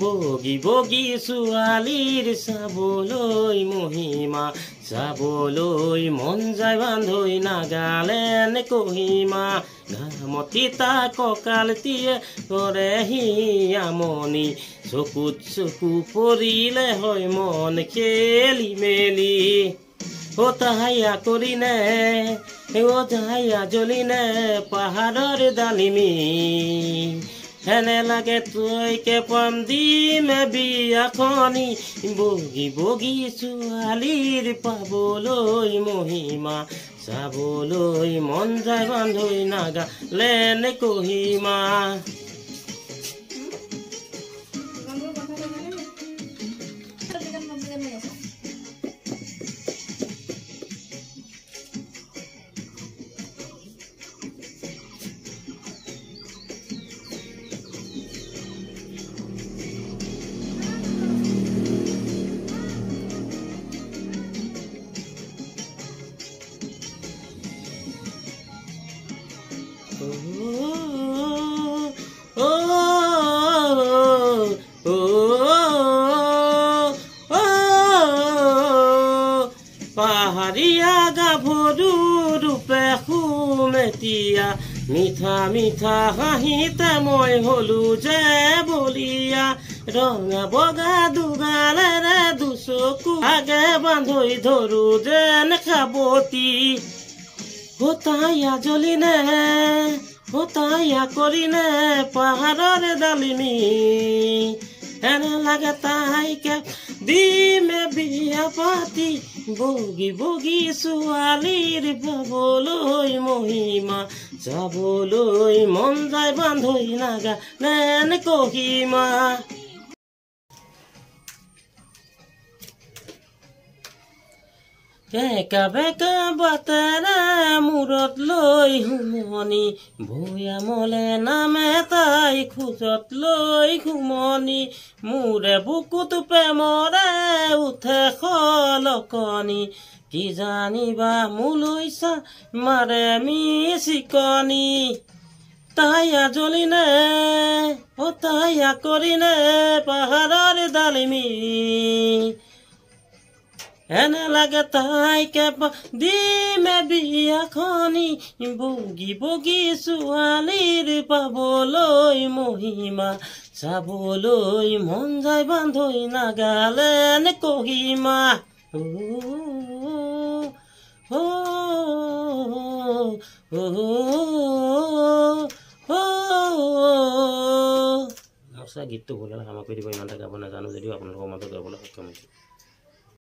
বগী বগী ছোৱালীৰ চাবলৈ মহিমা চাবলৈ মন যায় বান্ধৈ নাগালেন কহিমা ঘামতি তা কঁকালটিয়ে কৰেহি আমনি চকুত চকু পৰিলে হয় মন খেলি মেলি তাহাইয়া কৰিনে তাহাইয়া জ্বলিনে পাহাৰৰ ডালিমি হেনে লাগে তৈকে পাম দিমে বিয়াখনি বগী বগী ছোৱালীৰ পাবলৈ মহিমা চাবলৈ মন যায় বান্ধৈ নাগালেন কহিমা পাহাৰীয়া গাভৰু ৰূপে সুমেতিয়া মিঠা মিঠা হাঁহিতে মই হলো যে বলিয়া ৰঙা বগা দুগালেৰে দুচকু আগে বান্ধৈ ধৰো যেন খাবতি তাহাইয়া জ্বলিনে তাহাইয়া কৰিনে পাহাৰৰ ডালিমি এনে লাগে তাইকে দিমে বিয়া পাতি বগী বগী ছোৱালীৰ পাবলৈ মহিমা যাবলৈ মন যায় বান্ধৈ নাগালেন কহিমা একা বেকা বাটেৰে মূৰত লৈ হুমনি ভৈয়ামলে নামে তাই খোজত লৈ ঘুমনি মূৰে বুকুত প্ৰেমৰে উঠে খলকনি কি জানিবা মোলৈ চা মাৰে মিচিকনি তাহাইয়া জ্বলিনে তাহাইয়া কৰিনে পাহাৰৰ ডালিমি এনে লাগে তাইকে দিমে বিয়াখনি বগী বগী ছোৱালীৰ পাবলৈ মহিমা চাবলৈ মন যায় বান্ধৈ নাগালেন কহিমা গীতটো ভুল সামগ্ৰী দিব ইমানটা গাব নাজানো যদিও আপোনালোকৰ মাজত গাবলৈ সক্ষম হৈছোঁ।